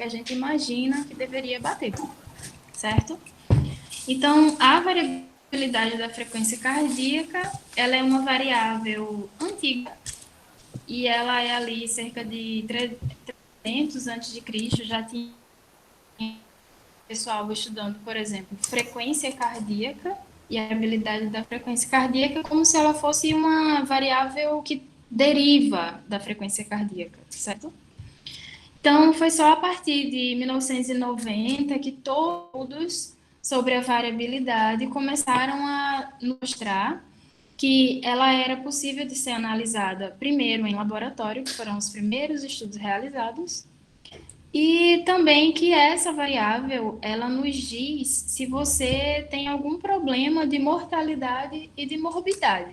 que a gente imagina que deveria bater, certo? Então, a variabilidade da frequência cardíaca, ela é uma variável antiga e ela é ali cerca de 300 antes de Cristo, já tinha pessoal estudando, por exemplo, frequência cardíaca e a variabilidade da frequência cardíaca como se ela fosse uma variável que deriva da frequência cardíaca, certo? Então, foi só a partir de 1990 que todos sobre a variabilidade começaram a mostrar que ela era possível de ser analisada primeiro em laboratório, que foram os primeiros estudos realizados, e também que essa variável, ela nos diz se você tem algum problema de mortalidade e de morbidade.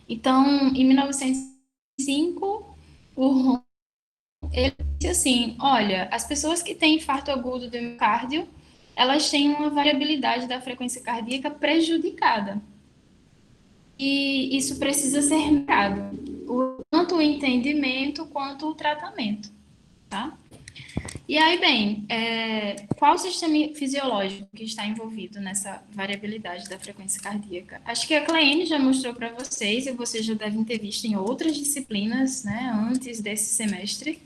Então, em 1905, o ele disse assim, olha, as pessoas que têm infarto agudo do miocárdio, elas têm uma variabilidade da frequência cardíaca prejudicada. E isso precisa ser melhorado, tanto o entendimento quanto o tratamento, tá? E aí, bem, qual o sistema fisiológico que está envolvido nessa variabilidade da frequência cardíaca? Acho que a Cleane já mostrou para vocês, e vocês já devem ter visto em outras disciplinas, né, antes desse semestre,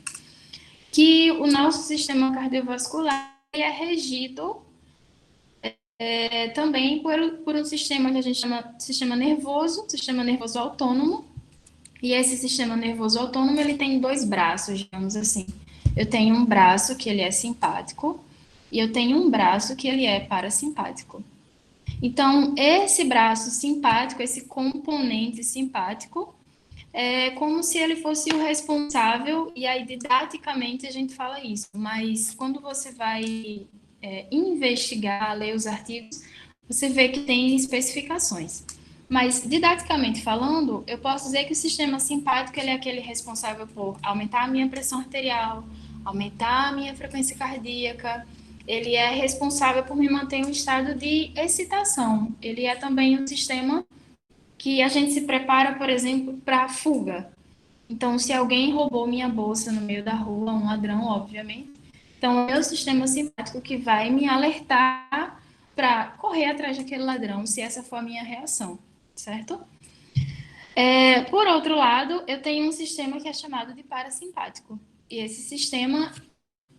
que o nosso sistema cardiovascular é regido também por um sistema que a gente chama sistema nervoso autônomo, e esse sistema nervoso autônomo, ele tem dois braços, digamos assim. Eu tenho um braço que ele é simpático e eu tenho um braço que ele é parasimpático. Então, esse braço simpático, esse componente simpático, é como se ele fosse o responsável, e aí didaticamente a gente fala isso, mas quando você vai investigar, ler os artigos, você vê que tem especificações. Mas, didaticamente falando, eu posso dizer que o sistema simpático ele é aquele responsável por aumentar a minha pressão arterial, aumentar a minha frequência cardíaca, ele é responsável por me manter em um estado de excitação. Ele é também um sistema que a gente se prepara, por exemplo, para a fuga. Então, se alguém roubou minha bolsa no meio da rua, um ladrão, obviamente, então é o meu sistema simpático que vai me alertar para correr atrás daquele ladrão, se essa for a minha reação, certo? Por outro lado, eu tenho um sistema que é chamado de parasimpático. E esse sistema,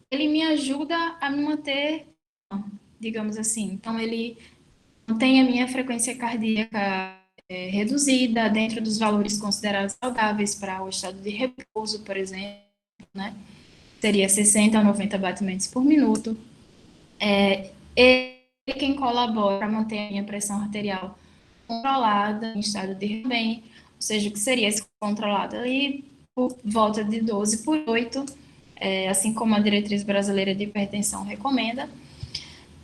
ele me ajuda a me manter, digamos assim. Então, ele mantém a minha frequência cardíaca reduzida dentro dos valores considerados saudáveis para o estado de repouso, por exemplo, né? Seria 60 a 90 batimentos por minuto. Ele é quem colabora para manter a minha pressão arterial controlada, em estado de bem, ou seja, que seria controlada ali por volta de 12 por 8, assim como a diretriz brasileira de hipertensão recomenda.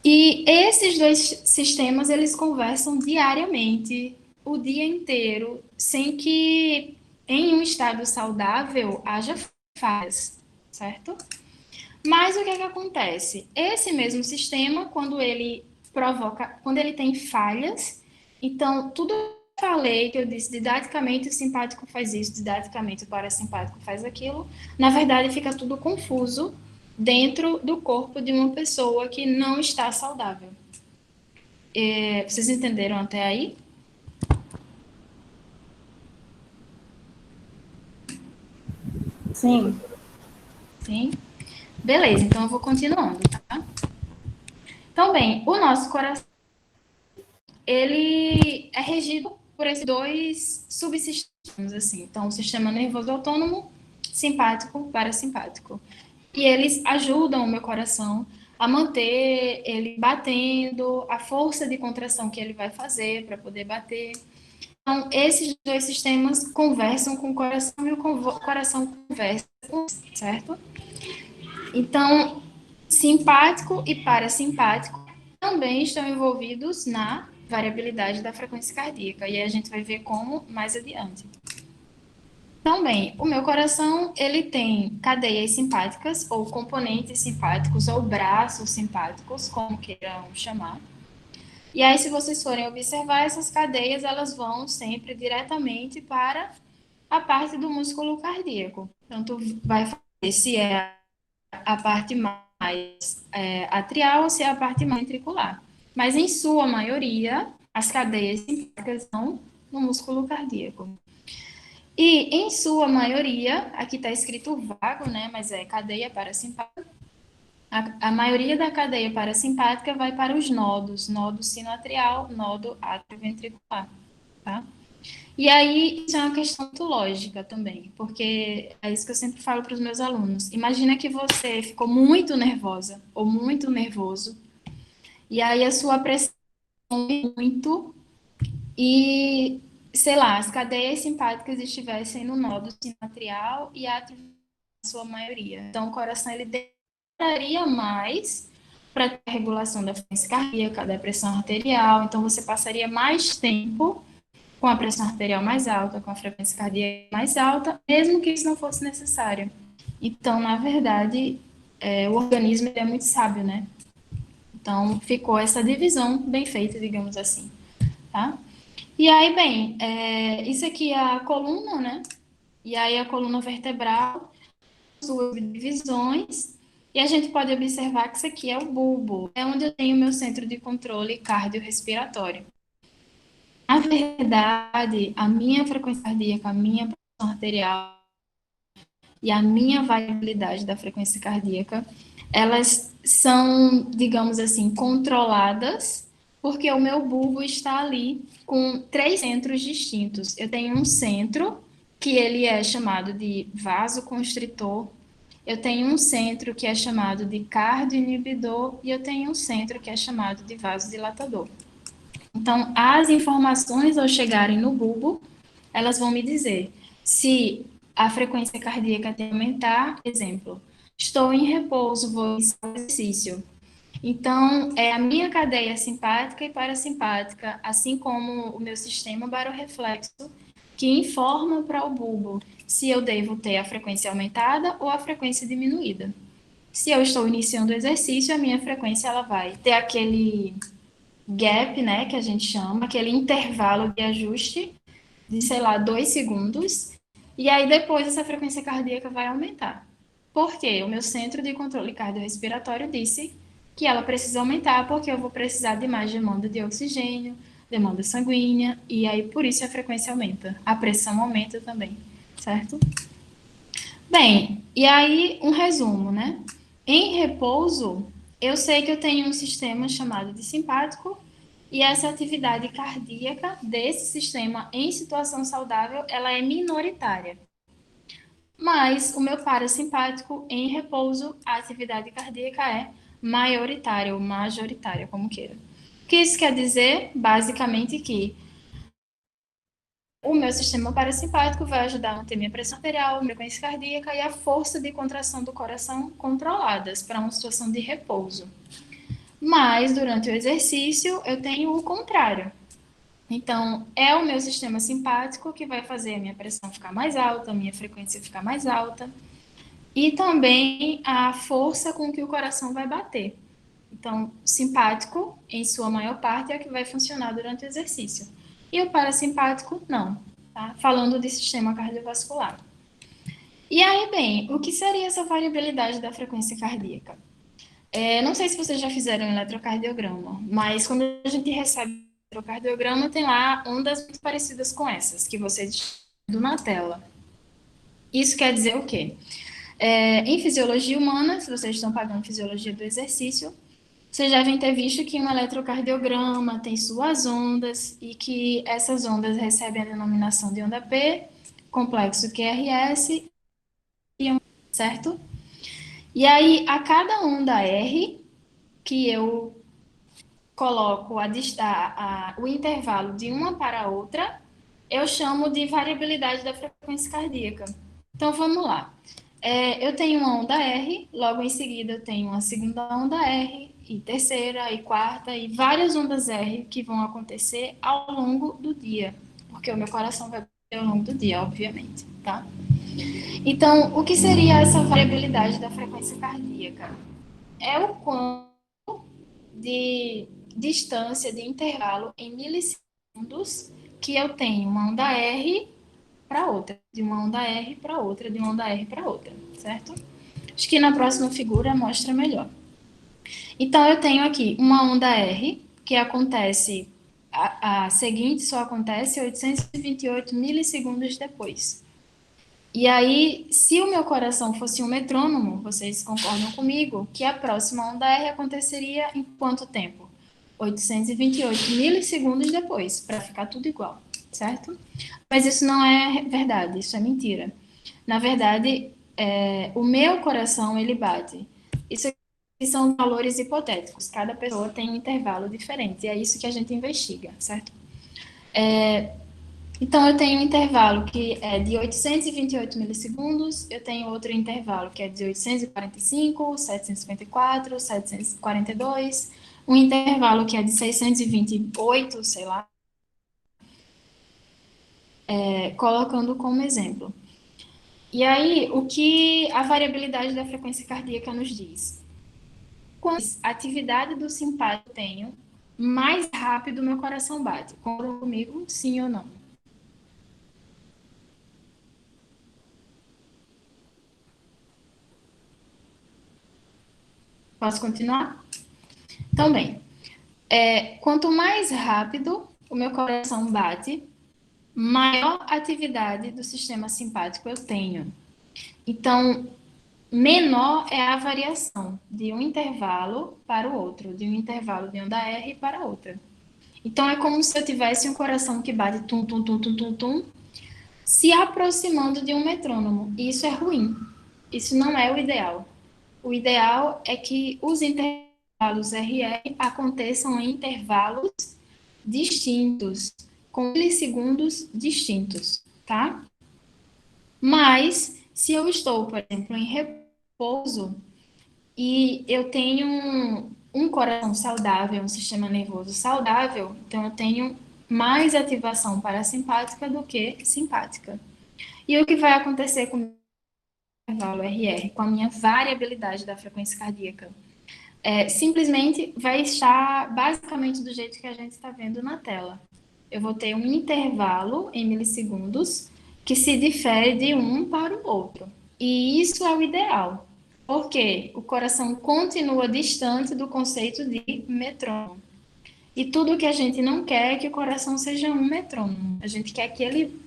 E esses dois sistemas, eles conversam diariamente, o dia inteiro, sem que em um estado saudável haja falhas, certo? Mas o que é que acontece? Esse mesmo sistema, quando ele tem falhas, então tudo que eu falei, que eu disse didaticamente o simpático faz isso, didaticamente o parasimpático faz aquilo, na verdade fica tudo confuso dentro do corpo de uma pessoa que não está saudável. Vocês entenderam até aí? Sim. Sim? Beleza, então eu vou continuando, tá? Então, bem, o nosso coração, ele é regido por esses dois subsistemas, assim. Então, o sistema nervoso autônomo, simpático, parasimpático. E eles ajudam o meu coração a manter ele batendo, a força de contração que ele vai fazer para poder bater. Então, esses dois sistemas conversam com o coração e o coração conversa com o certo? Então, simpático e parasimpático também estão envolvidos na variabilidade da frequência cardíaca, e aí a gente vai ver como mais adiante. Então, bem, o meu coração, ele tem cadeias simpáticas, ou componentes simpáticos, ou braços simpáticos, como queiram chamar. E aí, se vocês forem observar, essas cadeias, elas vão sempre diretamente para a parte do músculo cardíaco. Então, tu vai fazer se é a parte mais atrial ou se é a parte mais ventricular. Mas, em sua maioria, as cadeias simpáticas estão no músculo cardíaco. E, em sua maioria, aqui está escrito vago, né? Mas é cadeia parasimpática. A maioria da cadeia parasimpática vai para os nodos, nodo sinoatrial, nodo atrioventricular, tá? E aí, isso é uma questão muito lógica também, porque é isso que eu sempre falo para os meus alunos. Imagina que você ficou muito nervosa ou muito nervoso, e aí a sua pressão é muito, e, sei lá, as cadeias simpáticas estivessem no nodo sinoatrial e átrio na sua maioria. Então, o coração, ele demoraria mais para ter a regulação da frequência cardíaca, da pressão arterial, então você passaria mais tempo com a pressão arterial mais alta, com a frequência cardíaca mais alta, mesmo que isso não fosse necessário. Então, na verdade, o organismo é muito sábio, né? Então, ficou essa divisão bem feita, digamos assim, tá? E aí, bem, isso aqui é a coluna, né? E aí a coluna vertebral, suas divisões, e a gente pode observar que isso aqui é o bulbo, é onde eu tenho o meu centro de controle cardiorrespiratório. Na verdade, a minha frequência cardíaca, a minha pressão arterial e a minha variabilidade da frequência cardíaca, elas são, digamos assim, controladas, porque o meu bulbo está ali com três centros distintos. Eu tenho um centro que ele é chamado de vasoconstritor, eu tenho um centro que é chamado de cardioinibidor e eu tenho um centro que é chamado de vasodilatador. Então, as informações ao chegarem no bulbo, elas vão me dizer se a frequência cardíaca tem que aumentar, exemplo, estou em repouso, vou iniciar o exercício. Então, é a minha cadeia simpática e parasimpática, assim como o meu sistema barorreflexo, que informa para o bulbo se eu devo ter a frequência aumentada ou a frequência diminuída. Se eu estou iniciando o exercício, a minha frequência ela vai ter aquele gap, né, que a gente chama, aquele intervalo de ajuste de, sei lá, 2 segundos, e aí depois essa frequência cardíaca vai aumentar. Por quê? O meu centro de controle cardiorrespiratório disse que ela precisa aumentar porque eu vou precisar de mais demanda de oxigênio, demanda sanguínea, e aí por isso a frequência aumenta. A pressão aumenta também, certo? Bem, e aí um resumo, né? Em repouso, eu sei que eu tenho um sistema chamado de simpático e essa atividade cardíaca desse sistema em situação saudável, ela é minoritária. Mas o meu parasimpático em repouso, a atividade cardíaca é maioritária ou majoritária, como queira. O que isso quer dizer? Basicamente que o meu sistema parasimpático vai ajudar a manter minha pressão arterial, minha frequência cardíaca e a força de contração do coração controladas para uma situação de repouso. Mas durante o exercício eu tenho o contrário. Então, é o meu sistema simpático que vai fazer a minha pressão ficar mais alta, a minha frequência ficar mais alta e também a força com que o coração vai bater. Então, simpático, em sua maior parte, é o que vai funcionar durante o exercício. E o parasimpático, não. Tá? Falando de sistema cardiovascular. E aí, bem, o que seria essa variabilidade da frequência cardíaca? Não sei se vocês já fizeram um eletrocardiograma, mas quando a gente recebe um eletrocardiograma, tem lá ondas muito parecidas com essas, que vocês estão na tela. Isso quer dizer o quê? Em fisiologia humana, se vocês estão pagando fisiologia do exercício, vocês devem ter visto que um eletrocardiograma tem suas ondas e que essas ondas recebem a denominação de onda P, complexo QRS, certo? E aí, a cada onda R, que eu coloco o intervalo de uma para a outra, eu chamo de variabilidade da frequência cardíaca. Então, vamos lá. Eu tenho uma onda R, logo em seguida eu tenho uma segunda onda R, e terceira, e quarta, e várias ondas R que vão acontecer ao longo do dia, porque o meu coração vai bater ao longo do dia, obviamente, tá? Então, o que seria essa variabilidade da frequência cardíaca? É o quanto de distância, de intervalo em milissegundos que eu tenho uma onda R para outra, de uma onda R para outra, de uma onda R para outra, certo? Acho que na próxima figura mostra melhor. Então, eu tenho aqui uma onda R, que acontece, a seguinte só acontece 828 milissegundos depois. E aí, se o meu coração fosse um metrônomo, vocês concordam comigo que a próxima onda R aconteceria em quanto tempo? 828 milissegundos depois, para ficar tudo igual, certo? Mas isso não é verdade, isso é mentira. Na verdade, o meu coração, ele bate. Isso aqui são valores hipotéticos, cada pessoa tem um intervalo diferente, e é isso que a gente investiga, certo? Então, eu tenho um intervalo que é de 828 milissegundos, eu tenho outro intervalo que é de 845, 754, 742, um intervalo que é de 628, sei lá, colocando como exemplo. E aí, o que a variabilidade da frequência cardíaca nos diz? Quanto atividade do simpático eu tenho, mais rápido meu coração bate. Concordam comigo? Sim ou não? Posso continuar? Então, bem, quanto mais rápido o meu coração bate, maior atividade do sistema simpático eu tenho. Então, menor é a variação de um intervalo para o outro, de um intervalo de onda R para outra. Então, é como se eu tivesse um coração que bate tum, tum, tum, tum, tum, tum, se aproximando de um metrônomo. E isso é ruim. Isso não é o ideal. O ideal é que os intervalos RR aconteçam em intervalos distintos, com milissegundos distintos, tá? Mas, se eu estou, por exemplo, em repouso e eu tenho um coração saudável, um sistema nervoso saudável, então eu tenho mais ativação parasimpática do que simpática. E o que vai acontecer com o intervalo RR, com a minha variabilidade da frequência cardíaca? Simplesmente vai estar basicamente do jeito que a gente está vendo na tela. Eu vou ter um intervalo em milissegundos que se difere de um para o outro. E isso é o ideal, porque o coração continua distante do conceito de metrônomo. E tudo que a gente não quer é que o coração seja um metrônomo. A gente quer que ele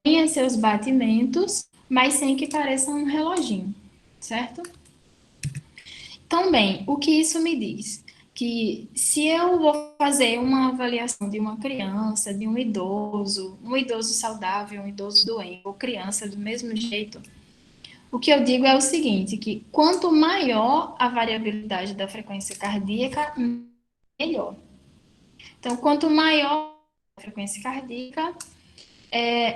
tenha seus batimentos, mas sem que pareça um reloginho, certo? Então, bem, o que isso me diz? Que se eu vou fazer uma avaliação de uma criança, de um idoso saudável, um idoso doente, ou criança do mesmo jeito, o que eu digo é o seguinte, que quanto maior a variabilidade da frequência cardíaca, melhor. Então, quanto maior a frequência cardíaca,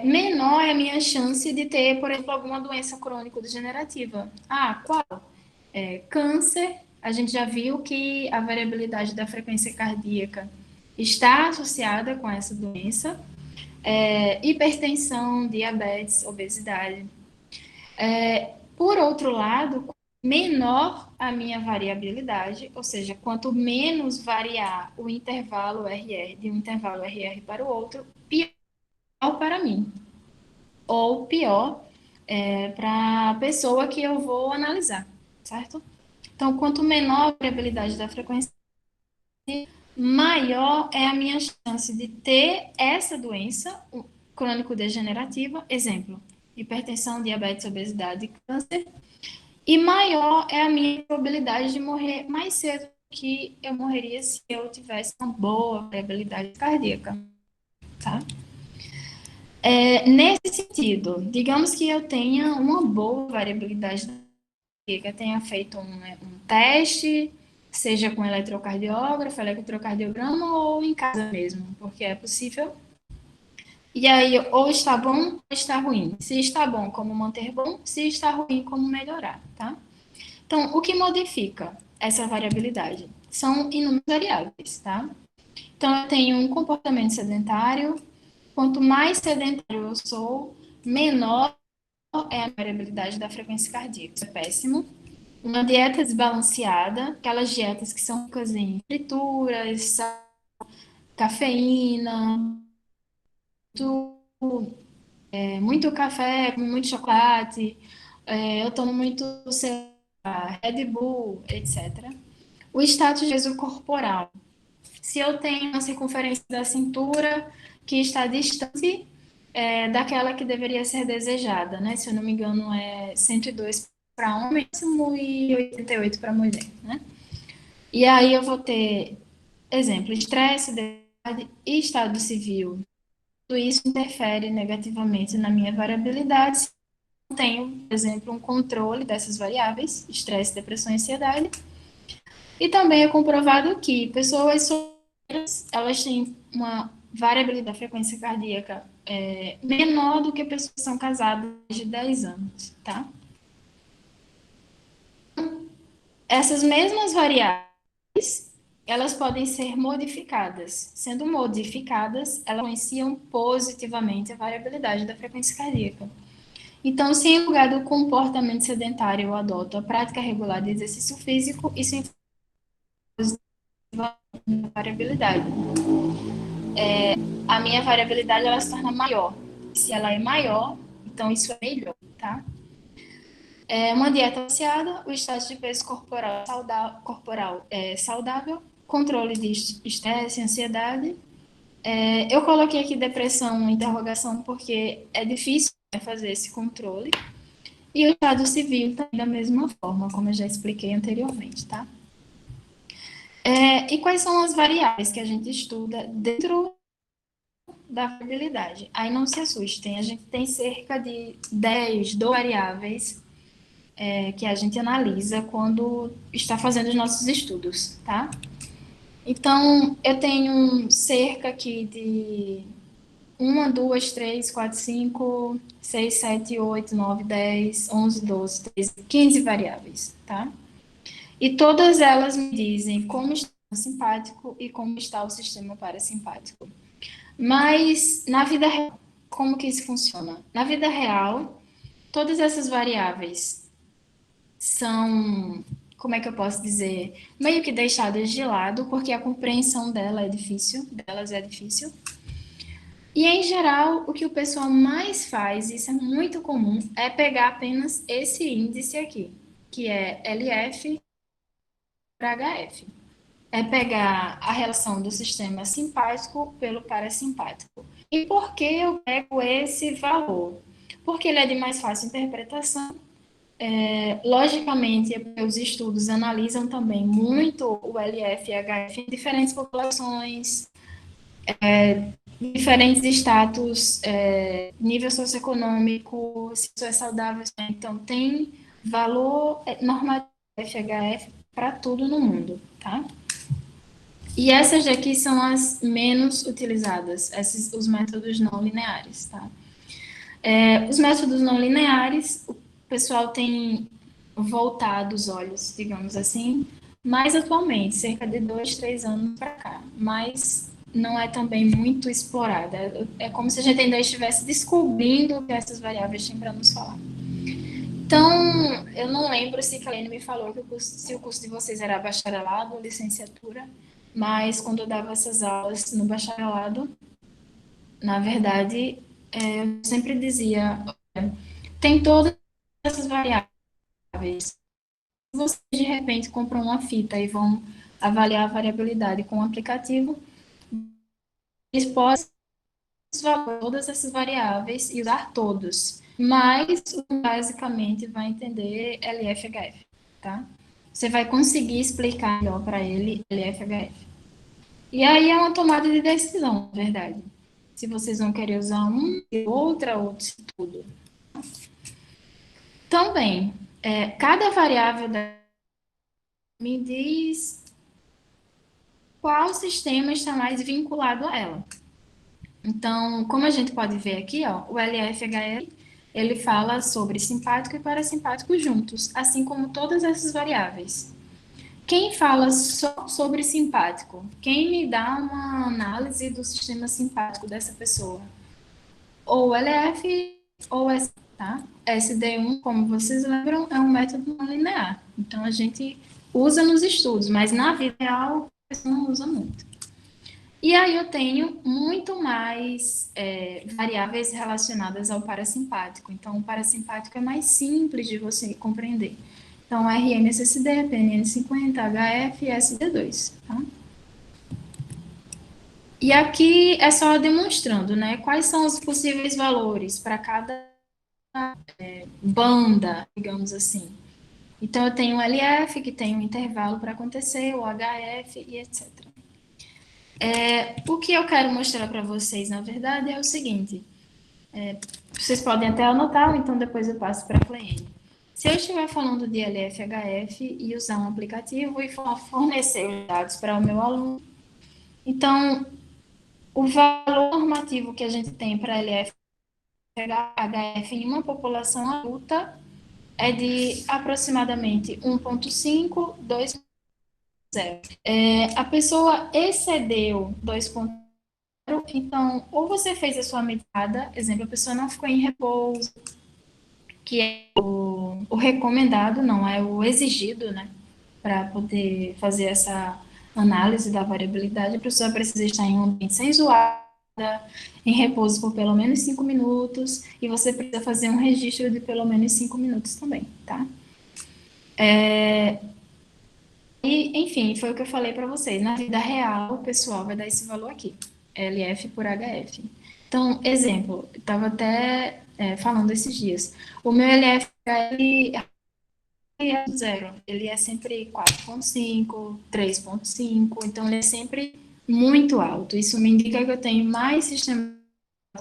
menor é a minha chance de ter, por exemplo, alguma doença crônico-degenerativa. Ah, qual? Câncer, a gente já viu que a variabilidade da frequência cardíaca está associada com essa doença. Hipertensão, diabetes, obesidade. Por outro lado, menor a minha variabilidade, ou seja, quanto menos variar o intervalo RR de um intervalo RR para o outro, pior para mim, ou pior para a pessoa que eu vou analisar, certo? Então, quanto menor a variabilidade da frequência, maior é a minha chance de ter essa doença crônico-degenerativa, exemplo, hipertensão, diabetes, obesidade, câncer, e maior é a minha probabilidade de morrer mais cedo que eu morreria se eu tivesse uma boa variabilidade cardíaca, tá? Nesse sentido, digamos que eu tenha uma boa variabilidade cardíaca, tenha feito um teste, seja com eletrocardiógrafo, eletrocardiograma ou em casa mesmo, porque é possível. E aí, ou está bom ou está ruim. Se está bom, como manter bom, se está ruim, como melhorar, tá? Então, o que modifica essa variabilidade? São inúmeras variáveis, tá? Então, eu tenho um comportamento sedentário. Quanto mais sedentário eu sou, menor é a variabilidade da frequência cardíaca. Isso é péssimo. Uma dieta desbalanceada, aquelas dietas que são ricas em frituras, cafeína, muito café, muito chocolate, Eu tomo muito, sei lá, Red Bull, etc. O status de peso corporal. Se eu tenho uma circunferência da cintura que está distante daquela que deveria ser desejada, né? Se eu não me engano, é 102 para homem e 88 para mulher, né? E aí eu vou ter, exemplo, estresse, ansiedade e estado civil. Tudo isso interfere negativamente na minha variabilidade. Se eu tenho, por exemplo, um controle dessas variáveis, estresse, depressão e ansiedade. E também é comprovado que pessoas solteiras, elas têm uma variabilidade da frequência cardíaca menor do que pessoas que são casadas de 10 anos, tá? Essas mesmas variáveis, elas podem ser modificadas. Sendo modificadas, elas influenciam positivamente a variabilidade da frequência cardíaca. Então, se em lugar do comportamento sedentário eu adoto a prática regular de exercício físico, isso influencia a variabilidade. A minha variabilidade ela se torna maior. Se ela é maior, então isso é melhor, tá? Uma dieta balanceada, o estado de peso corporal saudável, controle de estresse, ansiedade. Eu coloquei aqui depressão, interrogação, porque é difícil fazer esse controle. E o estado civil também da mesma forma, como eu já expliquei anteriormente, tá? E quais são as variáveis que a gente estuda dentro da variabilidade? Aí não se assustem, a gente tem cerca de 10, 12 variáveis que a gente analisa quando está fazendo os nossos estudos, tá? Então, eu tenho cerca aqui de 15 variáveis, tá? E todas elas me dizem como está o simpático e como está o sistema parasimpático. Mas, na vida real, como que isso funciona? Na vida real, todas essas variáveis são, como é que eu posso dizer, meio que deixadas de lado, porque a compreensão delas é difícil. E em geral, o que o pessoal mais faz, isso é muito comum, é pegar apenas esse índice aqui, que é LF para HF. É pegar a relação do sistema simpático pelo parasimpático. E por que eu pego esse valor? Porque ele é de mais fácil interpretação. Logicamente, os estudos analisam também muito o LF e HF em diferentes populações, diferentes status, nível socioeconômico, se isso é saudável. Então, tem valor normativo FHF para tudo no mundo, tá? E essas daqui são as menos utilizadas, os métodos não lineares, tá? Os métodos não lineares, o pessoal tem voltado os olhos, digamos assim, mais atualmente, cerca de 2, 3 anos para cá, mas não é também muito explorada. É como se a gente ainda estivesse descobrindo o que essas variáveis têm para nos falar. Então, eu não lembro se a Kalene me falou que se o curso de vocês era bacharelado ou licenciatura, mas quando eu dava essas aulas no bacharelado, na verdade, eu sempre dizia, tem todas essas variáveis. Se vocês de repente compram uma fita e vão avaliar a variabilidade com o aplicativo, eles podem usar todas essas variáveis e usar todos, mas basicamente vai entender LFHF, tá? Você vai conseguir explicar melhor para ele LFHF. E aí é uma tomada de decisão, na verdade. Se vocês vão querer usar um, outra, outro, tudo. Também, cada variável me diz qual sistema está mais vinculado a ela. Então, como a gente pode ver aqui, ó, o LFHL, ele fala sobre simpático e parasimpático juntos, assim como todas essas variáveis. Quem fala só sobre simpático? Quem me dá uma análise do sistema simpático dessa pessoa? Ou LF ou S, tá? SD1, como vocês lembram, é um método não linear. Então, a gente usa nos estudos, mas na vida real, a pessoa não usa muito. E aí eu tenho muito mais variáveis relacionadas ao parasimpático. Então, o parasimpático é mais simples de você compreender. Então, RMSSD, PNN50, HF e SD2, tá? E aqui é só demonstrando, né, quais são os possíveis valores para cada banda, digamos assim. Então, eu tenho o LF, que tem um intervalo para acontecer, o HF e etc. O que eu quero mostrar para vocês, na verdade, é o seguinte. Vocês podem até anotar, ou então depois eu passo para a Cleene. Se eu estiver falando de LF, HF e usar um aplicativo e fornecer os dados para o meu aluno, então, o valor normativo que a gente tem para LF e HF em uma população adulta é de aproximadamente 1,5, 2,0. A pessoa excedeu 2,0, então, ou você fez a sua medida, exemplo, a pessoa não ficou em repouso, que é o recomendado, não é o exigido, né? Para poder fazer essa análise da variabilidade, a pessoa precisa estar em um ambiente sem zoada, em repouso por pelo menos 5 minutos, e você precisa fazer um registro de pelo menos 5 minutos também, tá? E, enfim, foi o que eu falei para vocês. Na vida real, o pessoal vai dar esse valor aqui, LF por HF. Então, exemplo, eu estava até falando esses dias. O meu LF é zero, ele é sempre 4,5, 3,5, então ele é sempre muito alto. Isso me indica que eu tenho mais sistema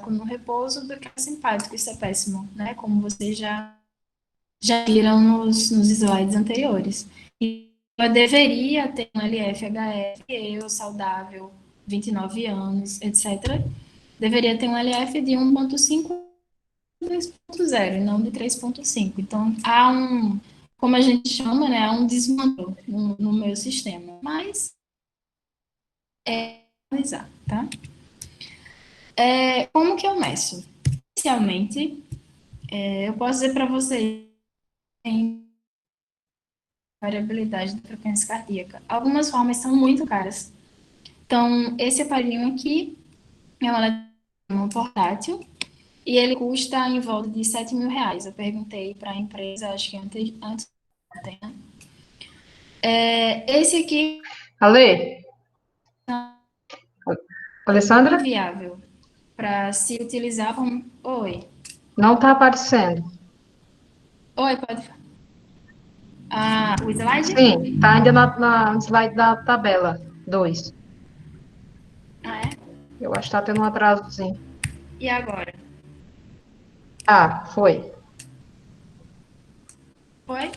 no repouso do que simpático. Isso é péssimo, né? Como vocês já viram nos slides anteriores. E eu deveria ter um LF-HF, eu saudável, 29 anos, etc. Deveria ter um LF de 1,5, 2,0 e não de 3,5. Então, há um, como a gente chama, né, há um desmando no meu sistema. Mas, analisar, tá? Como que eu meço? Inicialmente, eu posso dizer para vocês tem variabilidade da frequência cardíaca. Algumas formas são muito caras. Então, esse aparelhinho aqui é um eletrocardiograma portátil e ele custa em volta de R$ 7.000. Eu perguntei para a empresa, acho que antes ontem, né? Esse aqui Ale, é Alessandra? inviável para se utilizar como... Oi. Não está aparecendo. Oi, pode... o slide? Sim, está ainda no slide da tabela 2. Ah, é? Eu acho que está tendo um atrasozinho. E agora? Ah, foi. Foi?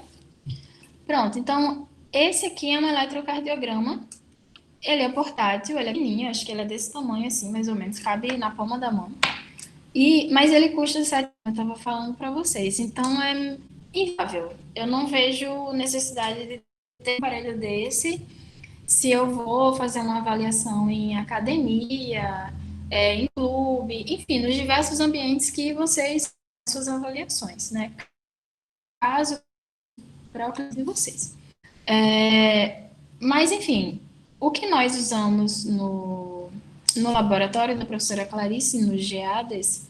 Pronto, então esse aqui é um eletrocardiograma. Ele é portátil, ele é pequenininho, acho que ele é desse tamanho assim, mais ou menos, cabe na palma da mão. Mas ele custa 7, eu estava falando para vocês, então é inviável. Eu não vejo necessidade de ter um aparelho desse se eu vou fazer uma avaliação em academia, em clube, enfim, nos diversos ambientes que vocês suas avaliações, né? Caso para o cliente de vocês. Mas, enfim, o que nós usamos no laboratório da professora Clarice, nos GEADES,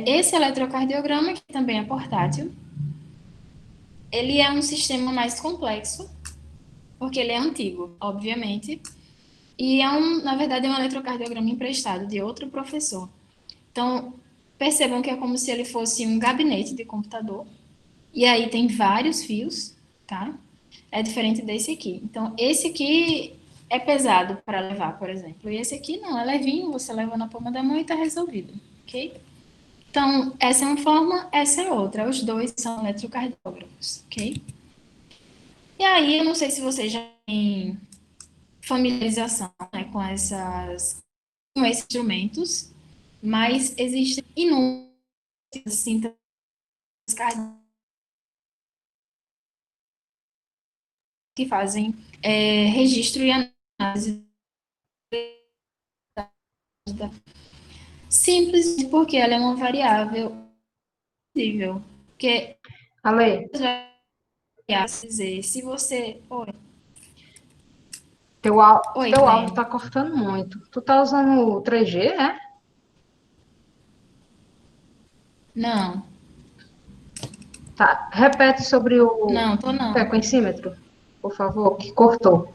esse eletrocardiograma, que também é portátil, ele é um sistema mais complexo, porque ele é antigo, obviamente, e na verdade, é um eletrocardiograma emprestado de outro professor. Então, percebam que é como se ele fosse um gabinete de computador, e aí tem vários fios, tá? É diferente desse aqui. Então, esse aqui é pesado para levar, por exemplo, e esse aqui não, é levinho, você leva na palma da mão e está resolvido, ok? Então, essa é uma forma, essa é outra. Os dois são eletrocardiógrafos, ok? E aí, eu não sei se vocês já têm familiarização, né, com esses instrumentos, mas existem inúmeros cintas cardíacas que fazem registro e análise da... Simples porque ela é uma variável possível. Porque Ale, dizer, se você... Oi. Oi, Teu áudio Clênia. tá cortando muito. Tu tá usando o 3G, é? Não, Tá. Repete sobre o não, tô não. frequencímetro, por favor, que cortou.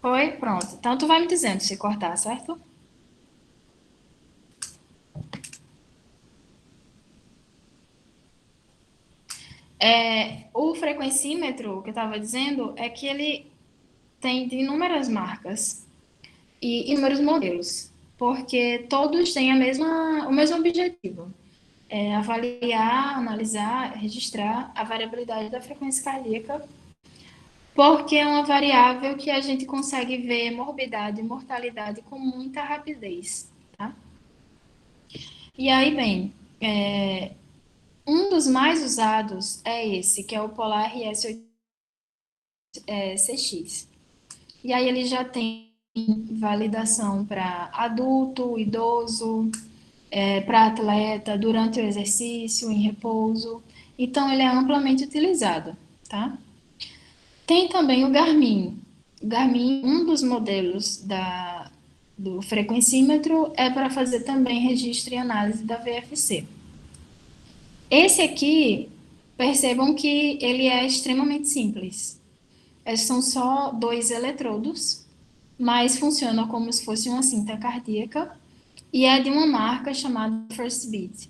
Oi, pronto. Então tu vai me dizendo se cortar, certo? O frequencímetro que eu estava dizendo é que ele tem de inúmeras marcas e inúmeros modelos, porque todos têm o mesmo objetivo, é avaliar, analisar, registrar a variabilidade da frequência cardíaca, porque é uma variável que a gente consegue ver morbidade e mortalidade com muita rapidez, tá? E aí, bem, um dos mais usados é esse, que é o Polar RS-CX. E aí ele já tem validação para adulto, idoso, para atleta, durante o exercício, em repouso. Então ele é amplamente utilizado, tá? Tem também o Garmin. O Garmin, um dos modelos do frequencímetro é para fazer também registro e análise da VFC. Esse aqui, percebam que ele é extremamente simples. São só dois eletrodos, mas funciona como se fosse uma cinta cardíaca e é de uma marca chamada First Beat.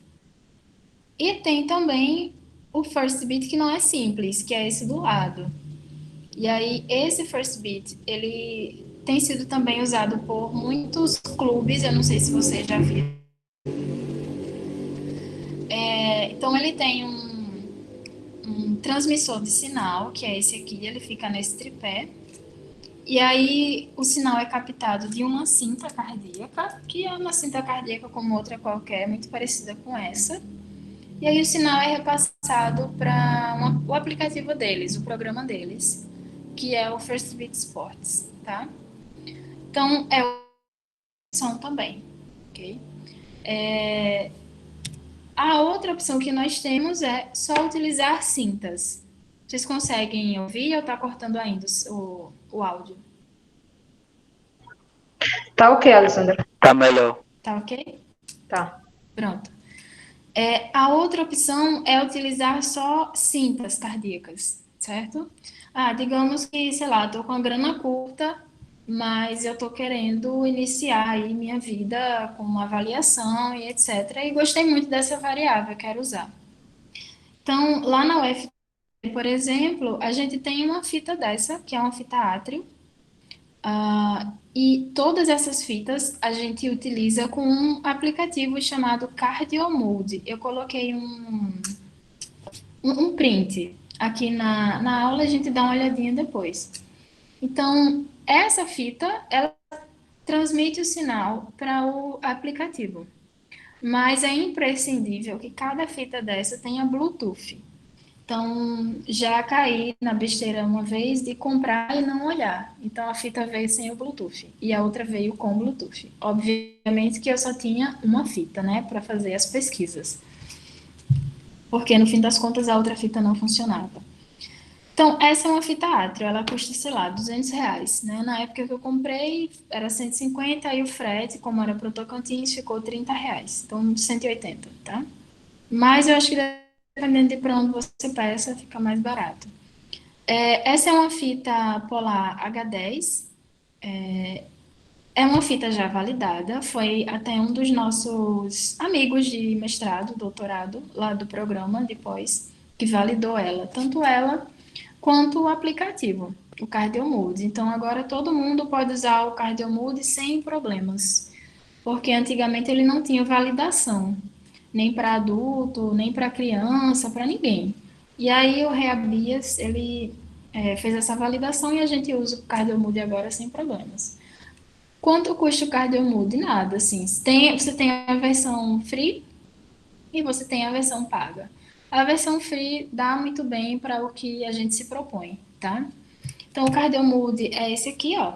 E tem também o First Beat que não é simples, que é esse do lado. E aí esse First Beat, ele tem sido também usado por muitos clubes, eu não sei se você já viu. Então ele tem um transmissor de sinal, que é esse aqui, ele fica nesse tripé. E aí o sinal é captado de uma cinta cardíaca, que é uma cinta cardíaca como outra qualquer, muito parecida com essa. E aí o sinal é repassado para o aplicativo deles, o programa deles, que é o First Beat Sports, tá? Então é uma opção também, ok? A outra opção que nós temos é só utilizar cintas. Vocês conseguem ouvir ou tá cortando ainda o áudio? Tá ok, Alessandra? Tá melhor. Tá ok? Tá. Pronto. A outra opção é utilizar só cintas cardíacas, certo? Digamos que, sei lá, estou com a grana curta, mas eu estou querendo iniciar aí minha vida com uma avaliação e etc. E gostei muito dessa variável, quero usar. Então, lá na UFT, por exemplo, a gente tem uma fita dessa, que é uma fita átrio, e todas essas fitas a gente utiliza com um aplicativo chamado CardioMode. Eu coloquei um print aqui na aula, a gente dá uma olhadinha depois. Então, essa fita, ela transmite o sinal para o aplicativo. Mas é imprescindível que cada fita dessa tenha Bluetooth. Então, já caí na besteira uma vez de comprar e não olhar. Então, a fita veio sem o Bluetooth e a outra veio com Bluetooth. Obviamente que eu só tinha uma fita, né, para fazer as pesquisas. Porque, no fim das contas, a outra fita não funcionava. Então, essa é uma fita átrio, ela custa, sei lá, R$ 200, né? Na época que eu comprei, era 150, aí o frete, como era pro Tocantins, ficou R$ 30. Então, 180, tá? Mas eu acho que dependendo de para onde você peça, fica mais barato. Essa é uma fita Polar H10. É uma fita já validada. Foi até um dos nossos amigos de mestrado, doutorado, lá do programa de pós, que validou ela. Tanto ela quanto o aplicativo, o CardioMode. Então, agora todo mundo pode usar o CardioMode sem problemas. Porque antigamente ele não tinha validação nem para adulto, nem para criança, para ninguém. E aí o Reabias, ele fez essa validação e a gente usa o CardioMood agora sem problemas. Quanto custa o CardioMood? Nada, assim. Você tem a versão free e você tem a versão paga. A versão free dá muito bem para o que a gente se propõe, tá? Então, o CardioMood é esse aqui, ó.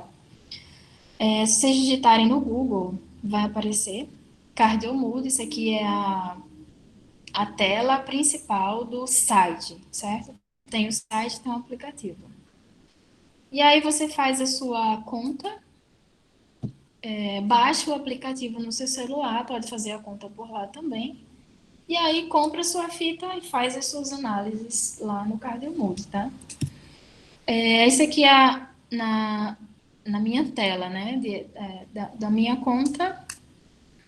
Se vocês digitarem no Google, vai aparecer CardioMood. Isso aqui é a tela principal do site, certo? Tem o site, tem o aplicativo. E aí você faz a sua conta, baixa o aplicativo no seu celular, pode fazer a conta por lá também. E aí compra a sua fita e faz as suas análises lá no CardioMode, tá? Esse aqui é na minha tela, né? Da minha conta.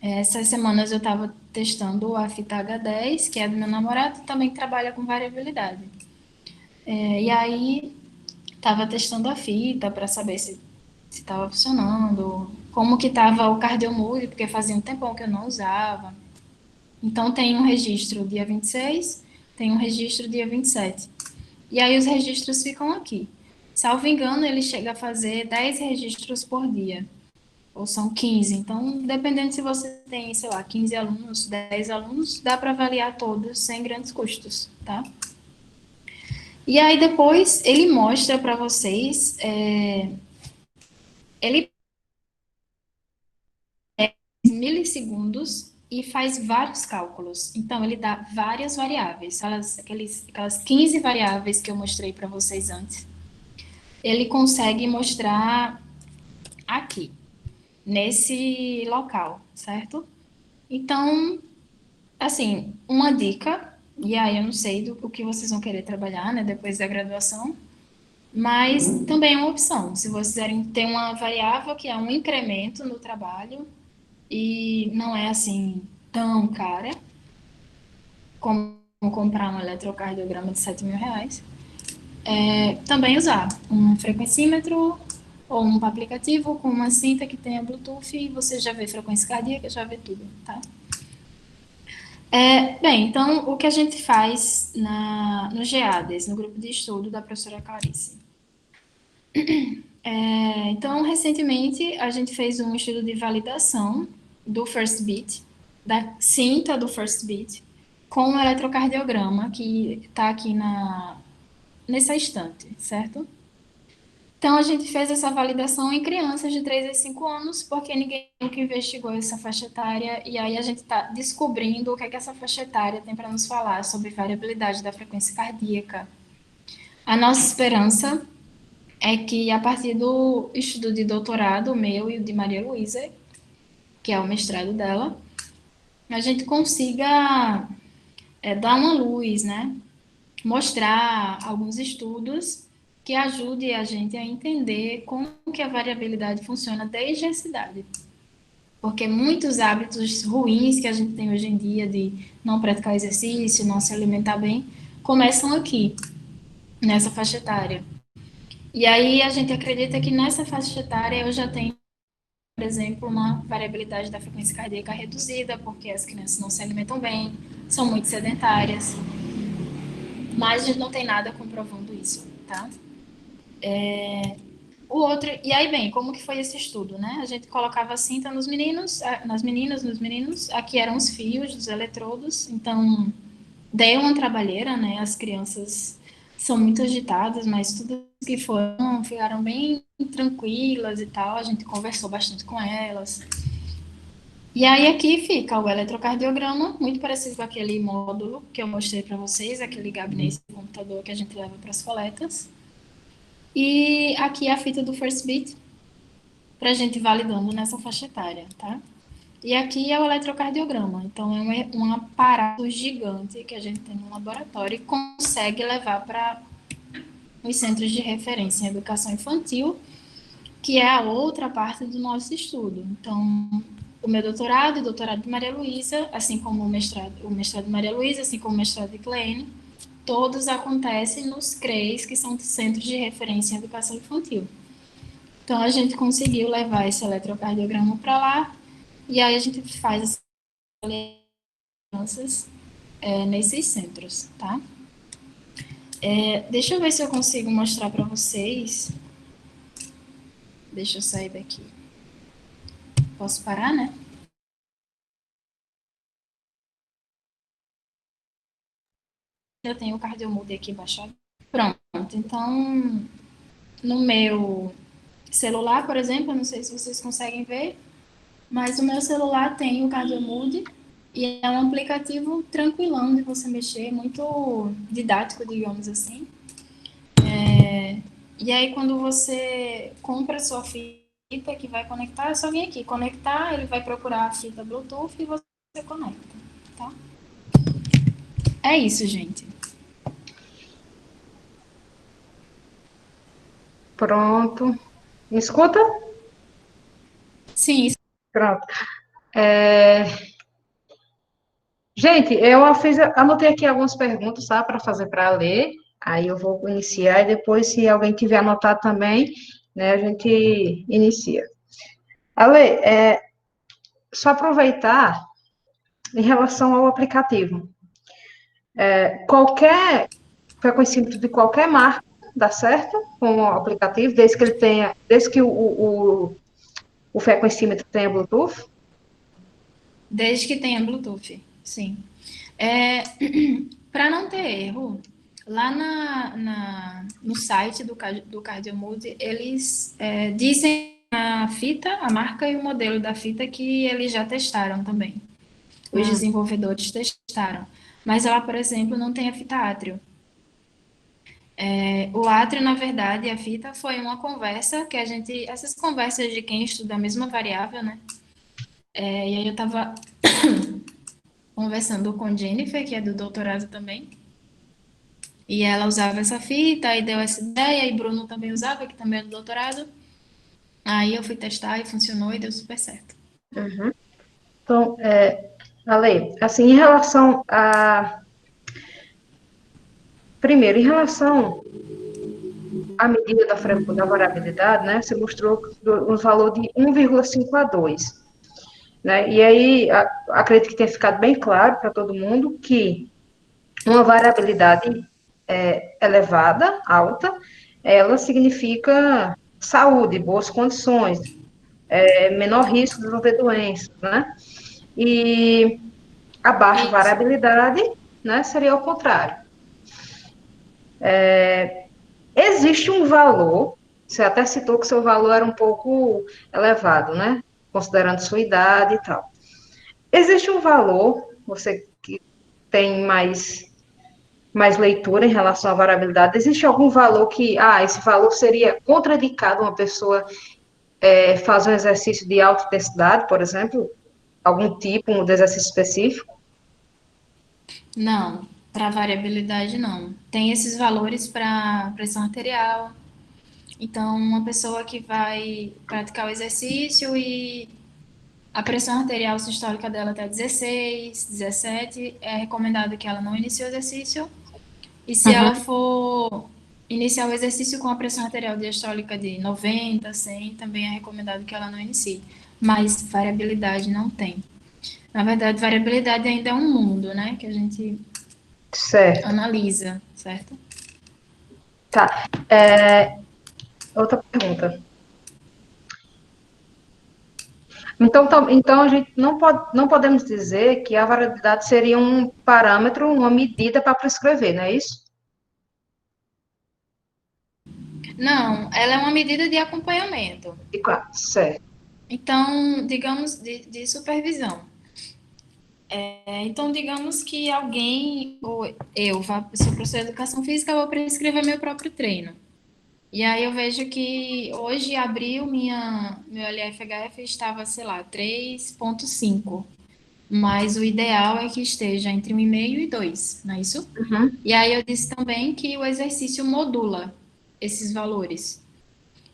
Essas semanas eu estava testando a fita H10, que é do meu namorado, que também trabalha com variabilidade. E aí estava testando a fita para saber se estava funcionando, como que estava o CardioMode, porque fazia um tempão que eu não usava. Então tem um registro dia 26, tem um registro dia 27. E aí os registros ficam aqui. Salvo engano, ele chega a fazer 10 registros por dia. Ou são 15. Então, dependendo se você tem, sei lá, 15 alunos, 10 alunos, dá para avaliar todos sem grandes custos, tá? E aí depois ele mostra para vocês, ele milissegundos e faz vários cálculos. Então, ele dá várias variáveis, aquelas 15 variáveis que eu mostrei para vocês antes. Ele consegue mostrar aqui, nesse local, certo? Então, assim, uma dica, e aí eu não sei do o que vocês vão querer trabalhar, né, depois da graduação, mas também é uma opção. Se vocês quiserem ter uma variável que é um incremento no trabalho e não é assim tão cara como comprar um eletrocardiograma de R$ 7.000, também usar um frequencímetro ou um aplicativo com uma cinta que tenha Bluetooth e você já vê frequência cardíaca, já vê tudo, tá? Bem, então, o que a gente faz no GEADES, no grupo de estudo da professora Clarice? Então, recentemente, a gente fez um estudo de validação do First Beat, da cinta do First Beat, com o eletrocardiograma, que está aqui nessa estante, certo? Então, a gente fez essa validação em crianças de 3 a 5 anos, porque ninguém nunca investigou essa faixa etária, e aí a gente está descobrindo o que é que essa faixa etária tem para nos falar sobre variabilidade da frequência cardíaca. A nossa esperança é que, a partir do estudo de doutorado, meu e o de Maria Luísa, que é o mestrado dela, a gente consiga dar uma luz, né? Mostrar alguns estudos que ajude a gente a entender como que a variabilidade funciona desde a cidade. Porque muitos hábitos ruins que a gente tem hoje em dia de não praticar exercício, não se alimentar bem, começam aqui, nessa faixa etária. E aí a gente acredita que nessa faixa etária eu já tenho, por exemplo, uma variabilidade da frequência cardíaca reduzida, porque as crianças não se alimentam bem, são muito sedentárias, mas a gente não tem nada comprovando isso, tá? O outro, e aí, bem, como que foi esse estudo, né? A gente colocava a cinta nos meninos, nas meninas, nos meninos, aqui eram os fios dos eletrodos, então deu uma trabalheira, né? As crianças são muito agitadas, mas tudo que foram ficaram bem tranquilas e tal, a gente conversou bastante com elas. E aí aqui fica o eletrocardiograma, muito parecido com aquele módulo que eu mostrei para vocês, aquele gabinete de computador que a gente leva para as coletas. E aqui a fita do First Beat, para a gente validando nessa faixa etária, tá? E aqui é o eletrocardiograma, então é um aparato gigante que a gente tem no laboratório e consegue levar para os centros de referência em educação infantil, que é a outra parte do nosso estudo. Então, o meu doutorado e o doutorado de Maria Luísa, assim como o mestrado de Maria Luísa, assim como o mestrado de Cleane, todos acontecem nos CREs, que são Centros de Referência em Educação Infantil. Então, a gente conseguiu levar esse eletrocardiograma para lá, e aí a gente faz as alianças nesses centros, tá? Deixa eu ver se eu consigo mostrar para vocês. Deixa eu sair daqui. Posso parar, né? Eu tenho o CardioMode aqui baixado. Pronto, então, no meu celular, por exemplo, eu não sei se vocês conseguem ver, mas o meu celular tem o CardioMode e é um aplicativo tranquilão de você mexer, muito didático, digamos assim. E aí, quando você compra a sua fita que vai conectar, é só vir aqui conectar, ele vai procurar a fita Bluetooth e você conecta, tá? É isso, gente. Pronto. Me escuta? Sim, isso. Pronto. É, gente, eu fiz, anotei aqui algumas perguntas, tá, para fazer para ler. Aí eu vou iniciar e depois, se alguém tiver anotado também, né, a gente inicia. Ale, só aproveitar em relação ao aplicativo. Qualquer reconhecimento de qualquer marca dá certo com o aplicativo, desde que ele tenha, desde que o reconhecimento tenha Bluetooth? Desde que tenha Bluetooth, sim. É, para não ter erro, lá no site do Cardiomood, eles dizem a fita, a marca e o modelo da fita que eles já testaram também. Os Hum, desenvolvedores testaram. Mas lá, por exemplo, não tem a fita átrio. O átrio, na verdade, a fita foi uma conversa que a gente. Essas conversas de quem estuda a mesma variável, né? E aí eu estava conversando com Jennifer, que é do doutorado também, e ela usava essa fita, aí deu essa ideia, e Bruno também usava, que também é do doutorado. Aí eu fui testar e funcionou e deu super certo. uhum. Então, Ale, assim, em relação a. Primeiro, em relação à medida da variabilidade, né, você mostrou um valor de 1,5 a 2, né? E aí, acredito que tenha ficado bem claro para todo mundo que uma variabilidade elevada, alta, ela significa saúde, boas condições, menor risco de desenvolver doenças, né? E a baixa Isso. variabilidade, né, seria o contrário. Existe um valor, você até citou que seu valor era um pouco elevado, né? Considerando sua idade e tal. Existe um valor, você que tem mais leitura em relação à variabilidade, existe algum valor que, esse valor seria contraindicado uma pessoa fazer um exercício de alta intensidade, por exemplo? Algum tipo de exercício específico? Não, para variabilidade não. Tem esses valores para pressão arterial. Então, uma pessoa que vai praticar o exercício e a pressão arterial sistólica dela está 16, 17, é recomendado que ela não inicie o exercício. E se ela Uhum. for iniciar o exercício com a pressão arterial diastólica de 90, 100, também é recomendado que ela não inicie. Mas variabilidade não tem. Na verdade, variabilidade ainda é um mundo, né? Que a gente Certo. analisa, certo? Tá. Outra pergunta. Então, então a gente não podemos dizer que a variabilidade seria um parâmetro, uma medida para prescrever, não é isso? Não, ela é uma medida de acompanhamento. Certo. Então, digamos, de supervisão. Então, digamos que alguém, ou eu, sou professora de educação física, vou prescrever meu próprio treino. E aí eu vejo que hoje, abril, meu LFHF estava, sei lá, 3,5. Mas o ideal é que esteja entre 1,5 e 2, não é isso? Uhum. E aí eu disse também que o exercício modula esses valores.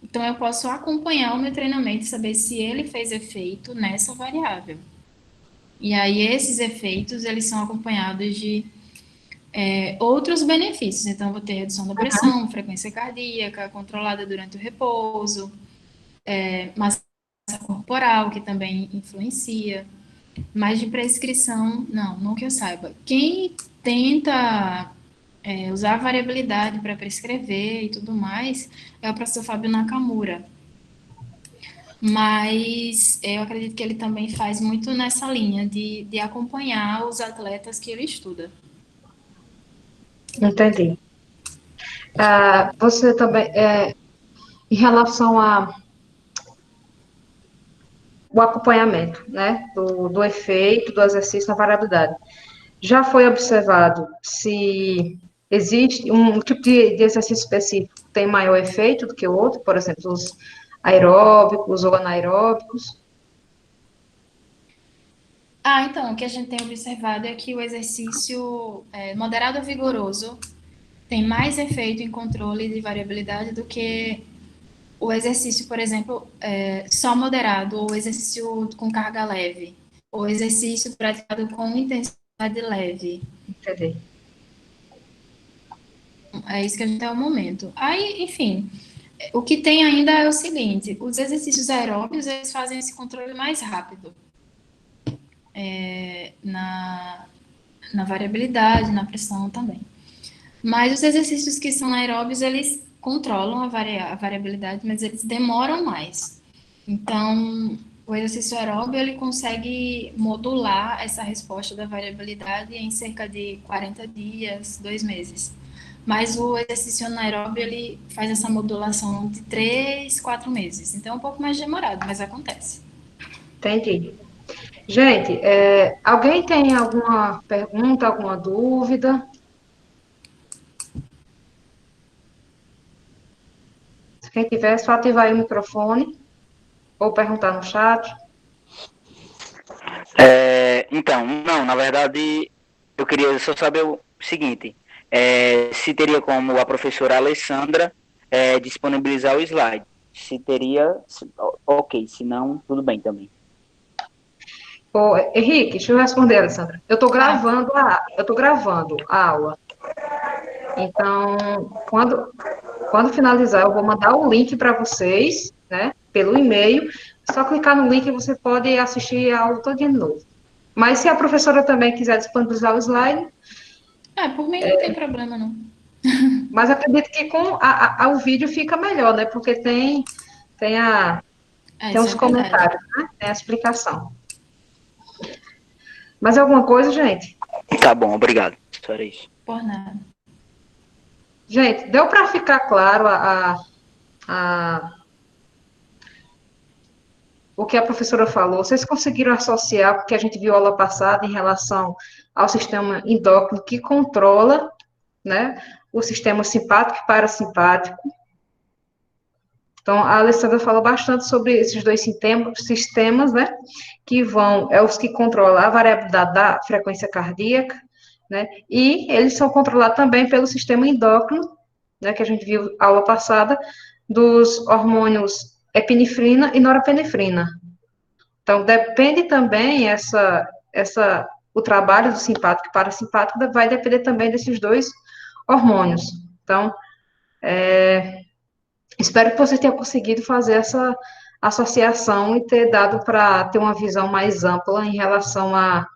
Então eu posso acompanhar o meu treinamento e saber se ele fez efeito nessa variável. E aí esses efeitos, eles são acompanhados de outros benefícios. Então eu vou ter redução da pressão, frequência cardíaca, controlada durante o repouso, massa corporal, que também influencia. Mas de prescrição, não que eu saiba. Quem tenta usar a variabilidade para prescrever e tudo mais é o professor Fábio Nakamura. Mas eu acredito que ele também faz muito nessa linha de acompanhar os atletas que ele estuda. Entendi. Você também, em relação ao acompanhamento, né, do efeito do exercício na variabilidade, já foi observado se Existe um tipo de exercício específico que tem maior efeito do que o outro, por exemplo, os aeróbicos ou anaeróbicos? Ah, então, o que a gente tem observado é que o exercício moderado ou vigoroso tem mais efeito em controle de variabilidade do que o exercício, por exemplo, só moderado, ou exercício com carga leve, ou exercício praticado com intensidade leve. Entendi. É isso que a gente tem ao momento. Aí, enfim, o que tem ainda é o seguinte: os exercícios aeróbios eles fazem esse controle mais rápido na, na variabilidade, na pressão também. Mas os exercícios que são aeróbios, eles controlam a variabilidade, mas eles demoram mais. Então, o exercício aeróbio, ele consegue modular essa resposta da variabilidade em cerca de 40 dias, 2 meses. Mas o exercício anaeróbio, ele faz essa modulação de 3, 4 meses. Então, é um pouco mais demorado, mas acontece. Entendi. Gente, alguém tem alguma pergunta, alguma dúvida? Se quem tiver, é só ativar aí o microfone ou perguntar no chat. Então, não, na verdade, eu queria só saber o seguinte: se teria como a professora Alessandra disponibilizar o slide. Se teria, ok, se não, tudo bem também. Ô, Henrique, deixa eu responder, Alessandra. Claro. Eu tô gravando a aula. Então, quando finalizar, eu vou mandar o link para vocês, né, pelo e-mail. Só clicar no link e você pode assistir a aula toda de novo. Mas se a professora também quiser disponibilizar o slide, Por mim não tem problema, não. mas acredito que com o vídeo fica melhor, né? Porque tem, tem Isso os é verdade. comentários, né? Tem a explicação. Mais alguma coisa, gente? Tá bom, obrigado. Só era isso. Por nada. Gente, deu para ficar claro a, o que a professora falou? Vocês conseguiram associar o que a gente viu aula passada em relação ao sistema endócrino que controla, né, o sistema simpático e parasimpático? Então, a Alessandra falou bastante sobre esses dois sistemas, né, que os que controlam a variabilidade da frequência cardíaca, né, e eles são controlados também pelo sistema endócrino, né, que a gente viu aula passada, dos hormônios epinefrina e norepinefrina. Então, depende também o trabalho do simpático e parasimpático vai depender também desses dois hormônios. Então, espero que você tenha conseguido fazer essa associação e ter dado para ter uma visão mais ampla em relação à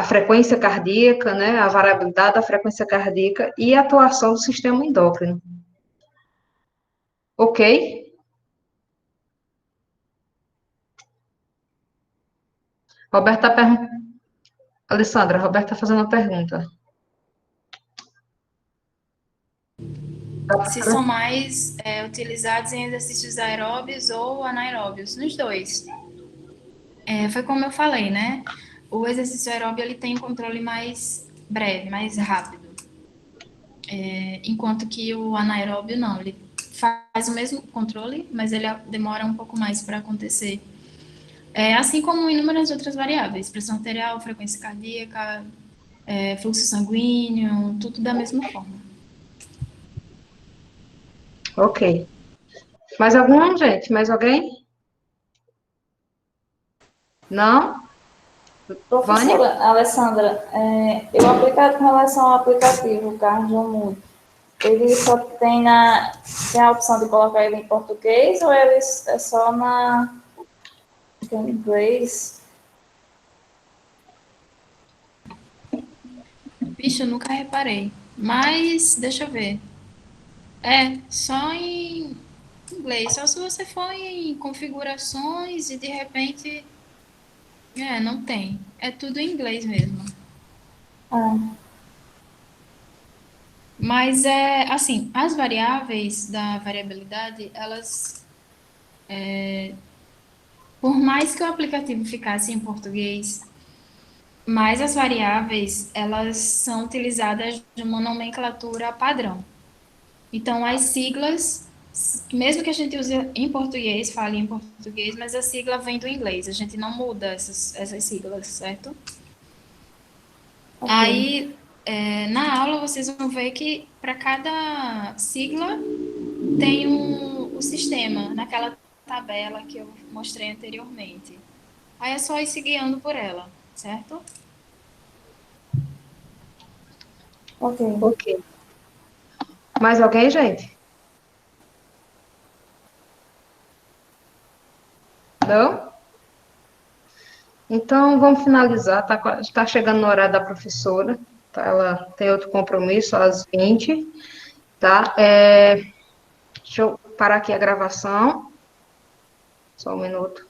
frequência cardíaca, né, a variabilidade da frequência cardíaca e a atuação do sistema endócrino. Ok? Roberta está perguntando. Alessandra, Roberta está fazendo uma pergunta. Se são mais utilizados em exercícios aeróbios ou anaeróbios, nos dois. Foi como eu falei, né? O exercício aeróbio ele tem um controle mais breve, mais rápido, enquanto que o anaeróbio não, ele faz o mesmo controle, mas ele demora um pouco mais para acontecer. Assim como inúmeras outras variáveis, pressão arterial, frequência cardíaca, fluxo sanguíneo, tudo da mesma forma. Ok. Mais algum, gente? Mais alguém? Não? Vânia? Professora Alessandra, eu aplicado com relação ao aplicativo Cardiomudo, ele só tem a opção de colocar ele em português ou ele é só em inglês? Vixe, eu nunca reparei. Mas, deixa eu ver. Só em inglês. Só se você for em configurações e de repente. Não tem. É tudo em inglês mesmo. Ah, Mas assim, as variáveis da variabilidade, elas, por mais que o aplicativo ficasse em português, mas as variáveis, elas são utilizadas de uma nomenclatura padrão. Então, as siglas, mesmo que a gente use em português, fale em português, mas a sigla vem do inglês, a gente não muda essas siglas, certo? Ok. Aí, na aula, vocês vão ver que para cada sigla tem o sistema, naquela tabela que eu mostrei anteriormente. Aí é só ir se guiando por ela, certo? Ok. Ok. Mais alguém, gente? Não? Então, vamos finalizar. Tá chegando no horário da professora. Tá? Ela tem outro compromisso às 20, tá? Deixa eu parar aqui a gravação. Só um minuto.